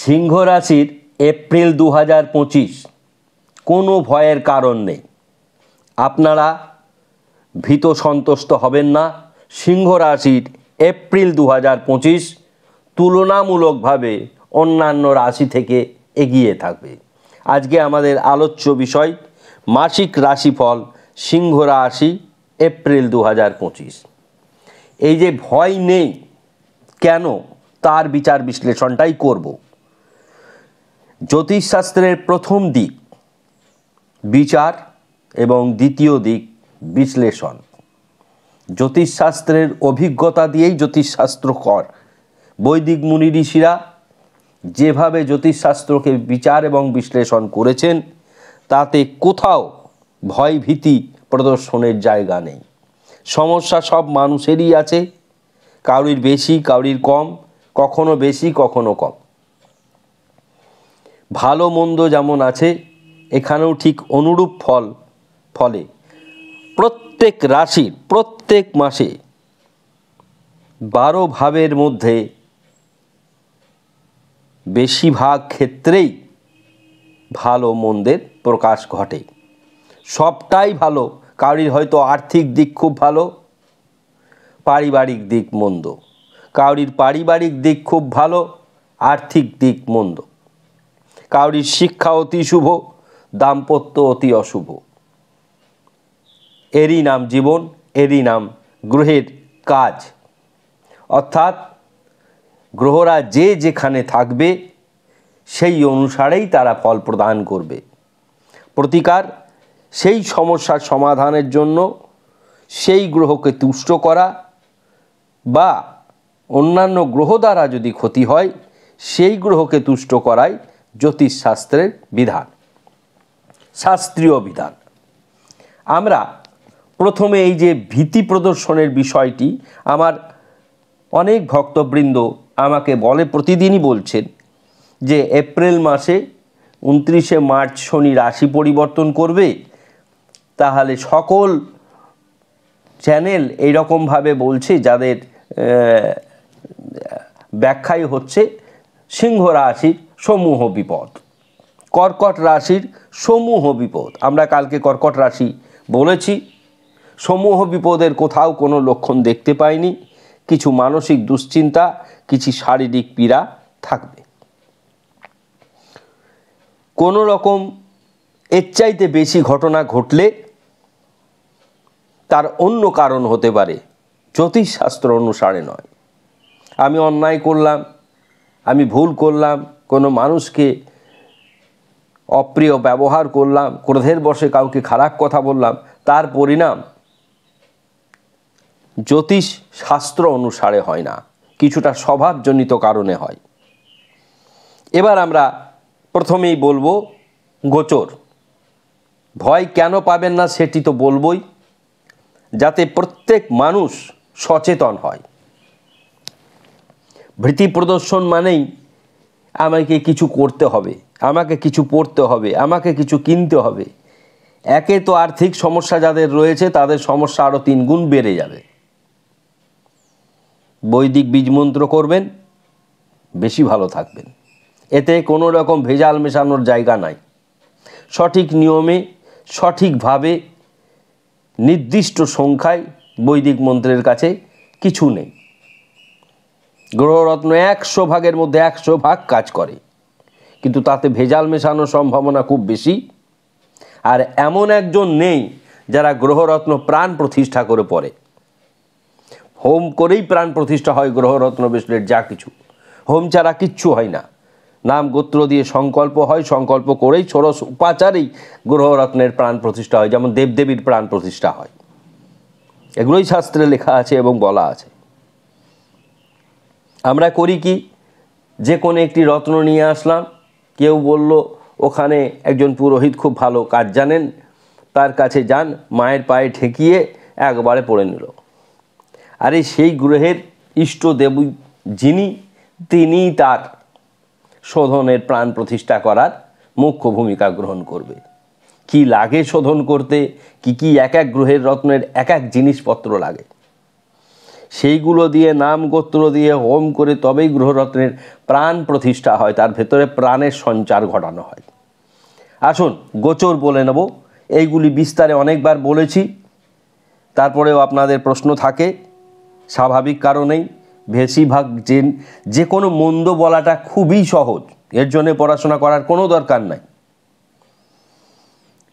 সিংহ রাশির এপ্রিল 2025 কোনো ভয়ের কারণ নেই। আপনারা ভীত সন্তুষ্ট হবেন না। সিংহ রাশির এপ্রিল 2025 তুলনামূলকভাবে অন্যান্য রাশি থেকে এগিয়ে থাকবে। আজকে আমাদের আলোচ্য বিষয় মাসিক রাশিফল সিংহ রাশি এপ্রিল 2025। এই যে ভয় নেই কেন, তার বিচার বিশ্লেষণটাই করব। জ্যোতিষশাস্ত্রের প্রথম দিক বিচার এবং দ্বিতীয় দিক বিশ্লেষণ। জ্যোতিষশাস্ত্রের অভিজ্ঞতা দিয়েই জ্যোতিষশাস্ত্র কর। বৈদিক মুনি ঋষিরা যেভাবে জ্যোতিষশাস্ত্রকে বিচার এবং বিশ্লেষণ করেছেন তাতে কোথাও ভয় ভীতি প্রদর্শনের জায়গা নেই। সমস্যা সব মানুষেরই আছে, কারুর বেশি কারুর কম, কখনো বেশি কখনো কম। ভালো মন্দ যেমন আছে এখানেও ঠিক অনুরূপ ফলে প্রত্যেক রাশির প্রত্যেক মাসে 12 ভাবের মধ্যে বেশিরভাগ ক্ষেত্রেই ভালো মন্দের প্রকাশ ঘটে। সবটাই ভালো, কারোর হয়তো আর্থিক দিক খুব ভালো, পারিবারিক দিক মন্দ, কারোর পারিবারিক দিক খুব ভালো, আর্থিক দিক মন্দ, কারোর শিক্ষা অতি শুভ, দাম্পত্য অতি অশুভ। এরই নাম জীবন, এরই নাম গ্রহের কাজ। অর্থাৎ গ্রহরা যে যেখানে থাকবে সেই অনুসারেই তারা ফল প্রদান করবে। প্রতিকার সেই সমস্যার সমাধানের জন্য সেই গ্রহকে তুষ্ট করা বা অন্যান্য গ্রহ দ্বারা যদি ক্ষতি হয় সেই গ্রহকে তুষ্ট করাই জ্যোতিষশাস্ত্রের বিধান, শাস্ত্রীয় বিধান। আমরা প্রথমে এই যে ভীতি প্রদর্শনের বিষয়টি, আমার অনেক ভক্তবৃন্দ আমাকে বলে, প্রতিদিনই বলছেন যে এপ্রিল মাসে 29শে মার্চ শনি রাশি পরিবর্তন করবে, তাহলে সকল চ্যানেল এইরকমভাবে বলছে যাদের ব্যাখ্যাই হচ্ছে সিংহ রাশির সমূহ বিপদ, কর্কট রাশির সমূহ বিপদ। আমরা কালকে কর্কট রাশি বলেছি, সমূহ বিপদের কোথাও কোনো লক্ষণ দেখতে পাইনি। কিছু মানসিক দুশ্চিন্তা, কিছু শারীরিক পীড়া থাকবে। কোনো রকম এর চাইতে বেশি ঘটনা ঘটলে তার অন্য কারণ হতে পারে, জ্যোতিষশাস্ত্র অনুসারে নয়। আমি অন্যায় করলাম, আমি ভুল করলাম, কোনো মানুষকে অপ্রিয় ব্যবহার করলাম, ক্রোধের বশে কাউকে খারাপ কথা বললাম, তার পরিণাম জ্যোতিষ শাস্ত্র অনুসারে হয় না, কিছুটা স্বভাবজনিত কারণে হয়। এবার আমরা প্রথমেই বলবো গোচর। ভয় কেন পাবেন না সেটি তো বলবই, যাতে প্রত্যেক মানুষ সচেতন হয়। ভীতি প্রদর্শন মানেই আমাকে কিছু করতে হবে, আমাকে কিছু পড়তে হবে, আমাকে কিছু কিনতে হবে। একে তো আর্থিক সমস্যা যাদের রয়েছে তাদের সমস্যা আরও 3 গুণ বেড়ে যাবে। বৈদিক বীজমন্ত্র করবেন, বেশি ভালো থাকবেন। এতে কোনো রকম ভেজাল মেশানোর জায়গা নাই। সঠিক নিয়মে সঠিকভাবে নির্দিষ্ট সংখ্যায় বৈদিক মন্ত্রের কাছে কিছু নেই। গ্রহরত্ন 100 ভাগের মধ্যে 100 ভাগ কাজ করে, কিন্তু তাতে ভেজাল মেশানোর সম্ভাবনা খুব বেশি। আর এমন একজন নেই যারা গ্রহরত্ন প্রাণ প্রতিষ্ঠা করে পড়ে। হোম করেই প্রাণ প্রতিষ্ঠা হয় গ্রহরত্ন ব্রেসলেট, যা কিছু হোম ছাড়া কিচ্ছু হয় না। নাম গোত্র দিয়ে সংকল্প হয়, সংকল্প করেই ষোড়শ উপাচারেই গ্রহরত্নের প্রাণ প্রতিষ্ঠা হয়, যেমন দেবদেবীর প্রাণ প্রতিষ্ঠা হয়। এগুলোই শাস্ত্রে লেখা আছে এবং বলা আছে। আমরা করি কি, যে কোনো একটি রত্ন নিয়ে আসলাম, কেউ বলল ওখানে একজন পুরোহিত খুব ভালো কাজ জানেন, তার কাছে যান, মায়ের পায়ে ঠেকিয়ে একবারে পড়ে নিল। আরে সেই গ্রহের ইষ্ট দেবী যিনি, তিনি তার শোধনের প্রাণ প্রতিষ্ঠা করার মুখ্য ভূমিকা গ্রহণ করবে। কি লাগে শোধন করতে, কি কি এক এক গ্রহের রত্নের এক এক জিনিসপত্র লাগে, সেইগুলো দিয়ে নাম গোত্র দিয়ে হোম করে তবেই গ্রহরত্নের প্রাণ প্রতিষ্ঠা হয়, তার ভেতরে প্রাণের সঞ্চার ঘটানো হয়। আসুন গোচর বলে নেব। এইগুলি বিস্তারে অনেকবার বলেছি, তারপরেও আপনাদের প্রশ্ন থাকে স্বাভাবিক কারণেই। বেশিরভাগ যে কোনো মন্দ বলাটা খুবই সহজ, এর জন্য পড়াশোনা করার কোনো দরকার নাই।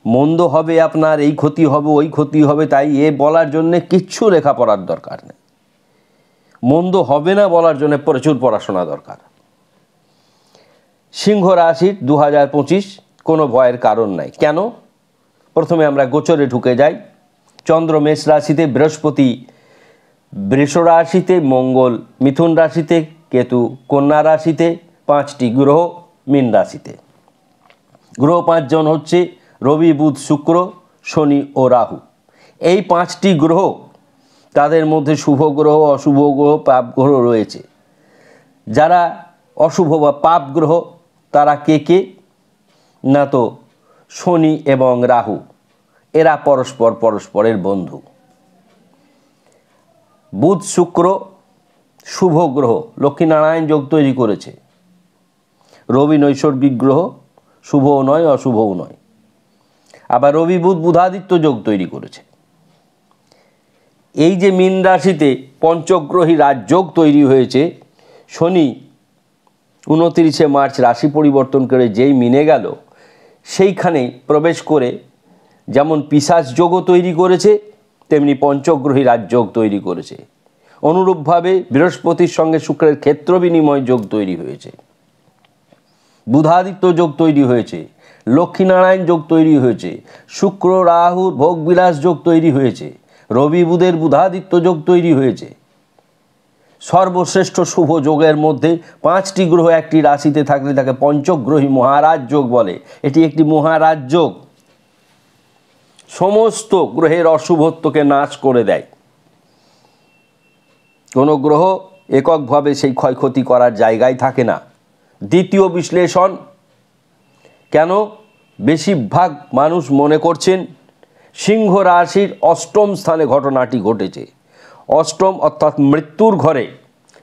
মন্দ হবে আপনার, এই ক্ষতি হবে ওই ক্ষতি হবে, তাই এ বলার জন্যে কিচ্ছু লেখাপড়ার দরকার নেই। মন্দ হবে না বলার জন্য প্রচুর পড়াশোনা দরকার। সিংহ রাশির 2025 কোনো ভয়ের কারণ নাই। কেন? প্রথমে আমরা গোচরে ঢুকে যাই। চন্দ্র মেষ রাশিতে, বৃহস্পতি বৃষ রাশিতে, মঙ্গল মিথুন রাশিতে, কেতু কন্যা রাশিতে, 5টি গ্রহ মীন রাশিতে। গ্রহ 5 জন হচ্ছে রবি, বুধ, শুক্র, শনি ও রাহু। এই 5টি গ্রহ, তাদের মধ্যে শুভ গ্রহ, অশুভ গ্রহ, পাপ গ্রহ রয়েছে। যারা অশুভ বা পাপ গ্রহ তারা কে? না তো শনি এবং রাহু, এরা পরস্পরের বন্ধু। বুধ শুক্র শুভ গ্রহ, লক্ষ্মীনারায়ণ যোগ তৈরি করেছে। রবি নৈসর্গিক গ্রহ, শুভও নয় অশুভও নয়। আবার রবি বুধ বুধাদিত্য যোগ তৈরি করেছে। এই যে মীন রাশিতে পঞ্চগ্রহী রাজযোগ তৈরি হয়েছে, শনি 29শে মার্চ রাশি পরিবর্তন করে যেই মিনে গেল, সেইখানে প্রবেশ করে যেমন পিশাচ যোগও তৈরি করেছে, তেমনি পঞ্চগ্রহী রাজযোগ তৈরি করেছে। অনুরূপভাবে বৃহস্পতির সঙ্গে শুক্রের ক্ষেত্র বিনিময় যোগ তৈরি হয়েছে, বুধাদিত্য যোগ তৈরি হয়েছে, লক্ষ্মীনারায়ণ যোগ তৈরি হয়েছে, শুক্র রাহুর ভোগবিলাস যোগ তৈরি হয়েছে, রবি বুধের বুধাদিত্য যোগ তৈরি হয়েছে। সর্বশ্রেষ্ঠ শুভ যোগের মধ্যে 5টি গ্রহ একটি রাশিতে থাকলে তাকে পঞ্চগ্রহী মহারাজ যোগ বলে। এটি একটি মহারাজ যোগ, সমস্ত গ্রহের অশুভত্বকে নাশ করে দেয়। কোনো গ্রহ এককভাবে সেই ক্ষয়ক্ষতি করার জায়গায় থাকে না। দ্বিতীয় বিশ্লেষণ, কেন বেশিরভাগ মানুষ মনে করছেন সিংহ রাশির 8ম স্থানে ঘটনাটি ঘটেছে। 8ম অর্থাৎ মৃত্যুর ঘরে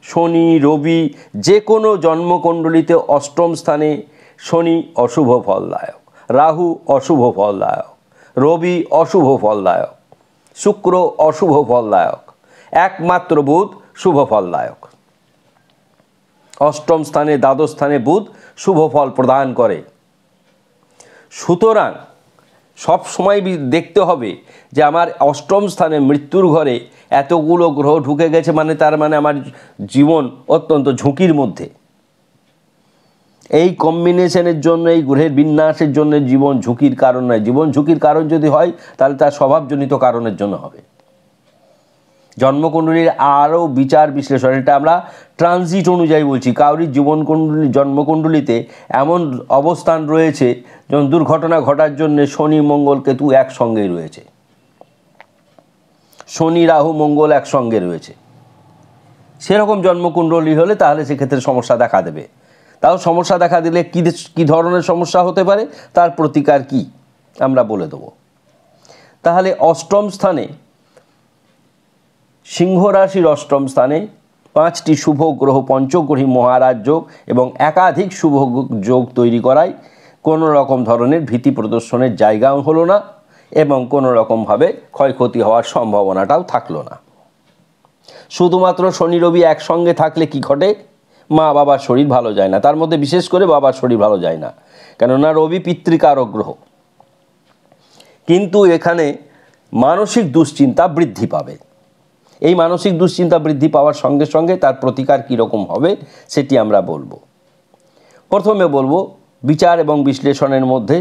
শনি, রবি, যে কোনো জন্মকুণ্ডলিতে 8ম স্থানে শনি অশুভ ফলদায়ক, রাহু অশুভ ফলদায়ক, রবি অশুভ ফলদায়ক, শুক্র অশুভ ফলদায়ক, একমাত্র বুধ শুভ ফলদায়ক। 8ম স্থানে, দ্বাদশ স্থানে বুধ শুভ ফল প্রদান করে। সুতরাং সব সময় দেখতে হবে যে আমার 8ম স্থানে মৃত্যুর ঘরে এতগুলো গ্রহ ঢুকে গেছে, মানে তার মানে আমার জীবন অত্যন্ত ঝুঁকির মধ্যে। এই কম্বিনেশনের জন্য, এই গ্রহের বিন্যাসের জন্য জীবন ঝুঁকির কারণ নয়। জীবন ঝুঁকির কারণ যদি হয় তাহলে তার স্বভাবজনিত কারণের জন্য হবে। জন্মকুণ্ডলীর আরও বিচার বিশ্লেষণ, এটা আমরা ট্রানজিট অনুযায়ী বলছি। কাউরির জীবনকুণ্ডলী, জন্মকুণ্ডলিতে এমন অবস্থান রয়েছে যেমন দুর্ঘটনা ঘটার জন্য শনি মঙ্গল কেতু একসঙ্গেই রয়েছে, শনি রাহু মঙ্গল একসঙ্গে রয়েছে। সেরকম জন্মকুণ্ডলী হলে তাহলে সেক্ষেত্রে সমস্যা দেখা দেবে। তাও সমস্যা দেখা দিলে কী ধরনের সমস্যা হতে পারে, তার প্রতিকার কি আমরা বলে দেব। তাহলে 8ম স্থানে, সিংহ রাশির 8ম স্থানে 5টি শুভ গ্রহ পঞ্চগ্রহী মহারাজ যোগ এবং একাধিক শুভ যোগ তৈরি করায় কোনো রকম ধরনের ভীতি প্রদর্শনের জায়গাও হলো না এবং কোনো রকমভাবে ক্ষয়ক্ষতি হওয়ার সম্ভাবনাটাও থাকলো না। শুধুমাত্র শনি রবি একসঙ্গে থাকলে কি ঘটে, মা বাবার শরীর ভালো যায় না। তার মধ্যে বিশেষ করে বাবার শরীর ভালো যায় না, কেননা রবি পিতৃকারক গ্রহ। কিন্তু এখানে মানসিক দুশ্চিন্তা বৃদ্ধি পাবে। এই মানসিক দুশ্চিন্তা বৃদ্ধি পাওয়ার সঙ্গে সঙ্গে তার প্রতিকার কীরকম হবে সেটি আমরা বলবো। প্রথমে বলবো বিচার এবং বিশ্লেষণের মধ্যে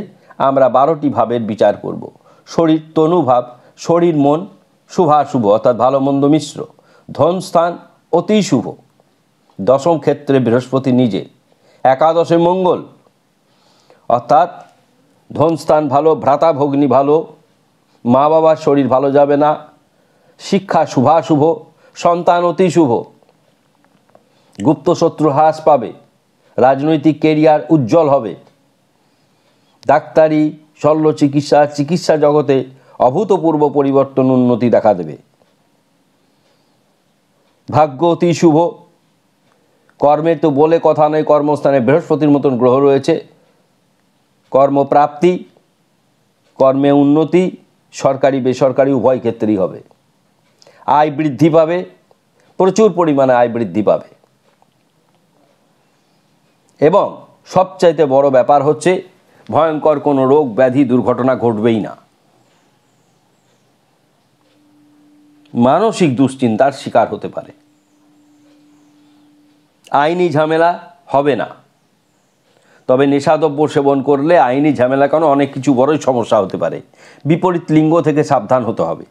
আমরা 12টি ভাবের বিচার করব। শরীর তনুভাব, শরীর মন শুভাশুভ অর্থাৎ ভালো মন্দ মিশ্র, ধনস্থান অতি শুভ, 10ম ক্ষেত্রে বৃহস্পতি নিজে, একাদশে মঙ্গল অর্থাৎ ধনস্থান ভালো, ভ্রাতা ভগ্নী ভালো, মা বাবার শরীর ভালো যাবে না, শিক্ষা শুভাশুভ, সন্তান অতি শুভ, গুপ্ত শত্রু হ্রাস পাবে, রাজনৈতিক কেরিয়ার উজ্জ্বল হবে, ডাক্তারি শল্য চিকিৎসা জগতে অভূতপূর্ব পরিবর্তন উন্নতি দেখা দেবে। ভাগ্য অতি শুভ। কর্মের তো বলে কথা নেই, কর্মস্থানে বৃহস্পতির মতন গ্রহ রয়েছে। কর্মপ্রাপ্তি, কর্মে উন্নতি, সরকারি বেসরকারি উভয় ক্ষেত্রেই হবে। আয় বৃদ্ধি পাবে, প্রচুর পরিমাণে আয় বৃদ্ধি পাবে। এবং সবচাইতে বড় ব্যাপার হচ্ছে ভয়ঙ্কর কোনো রোগ ব্যাধি দুর্ঘটনা ঘটবেই না। মানসিক দুশ্চিন্তার শিকার হতে পারে। আইনি ঝামেলা হবে না, তবে নেশাদ্রব্য সেবন করলে আইনি ঝামেলা কেন অনেক কিছু বড়ই সমস্যা হতে পারে। বিপরীত লিঙ্গ থেকে সাবধান হতে হবে।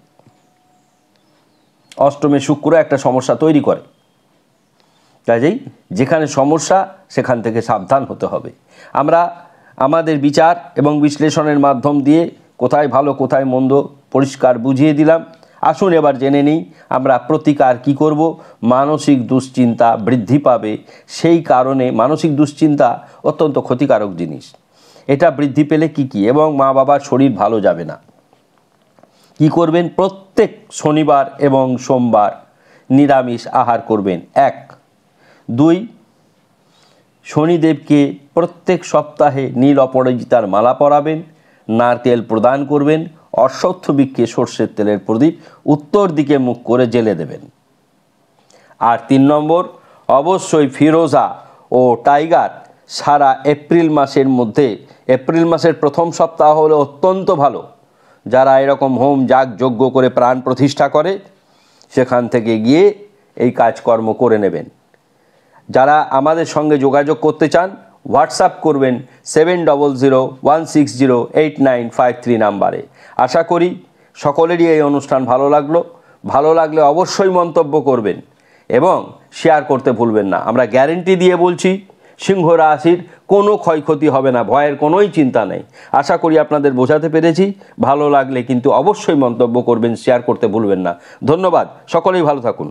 অষ্টমে শুক্র একটা সমস্যা তৈরি করে, কাজেই যেখানে সমস্যা সেখান থেকে সাবধান হতে হবে। আমরা আমাদের বিচার এবং বিশ্লেষণের মাধ্যম দিয়ে কোথায় ভালো কোথায় মন্দ পরিষ্কার বুঝিয়ে দিলাম। আসুন এবার জেনে নিই আমরা প্রতিকার কি করব। মানসিক দুশ্চিন্তা বৃদ্ধি পাবে, সেই কারণে মানসিক দুশ্চিন্তা অত্যন্ত ক্ষতিকারক জিনিস। এটা বৃদ্ধি পেলে কি এবং মা বাবার শরীর ভালো যাবে না। কি করবেন? প্রত্যেক শনিবার এবং সোমবার নিরামিষ আহার করবেন। 1, 2, শনিদেবকে প্রত্যেক সপ্তাহে নীল অপরাজিতার মালা পরাবেন, নারকেল প্রদান করবেন, অশ্বত্থ বৃক্ষে সর্ষের তেলের প্রদীপ উত্তর দিকে মুখ করে জ্বেলে দেবেন। আর 3 নম্বর, অবশ্যই ফিরোজা ও টাইগার সারা এপ্রিল মাসের মধ্যে, এপ্রিল মাসের প্রথম সপ্তাহ হলো অত্যন্ত ভালো। যারা এরকম হোম যাগ যজ্ঞ করে প্রাণ প্রতিষ্ঠা করে সেখান থেকে গিয়ে এই কাজকর্ম করে নেবেন। যারা আমাদের সঙ্গে যোগাযোগ করতে চান হোয়াটসঅ্যাপ করবেন 7001608953 নাম্বারে। আশা করি সকলেরই এই অনুষ্ঠান ভালো লাগলো। ভালো লাগলে অবশ্যই মন্তব্য করবেন এবং শেয়ার করতে ভুলবেন না। আমরা গ্যারেন্টি দিয়ে বলছি সিংহ রাশির কোনো ক্ষয়ক্ষতি হবে না, ভয়ের কোনোই চিন্তা নেই। আশা করি আপনাদের বোঝাতে পেরেছি। ভালো লাগলে কিন্তু অবশ্যই মন্তব্য করবেন, শেয়ার করতে ভুলবেন না। ধন্যবাদ, সকলেই ভালো থাকুন।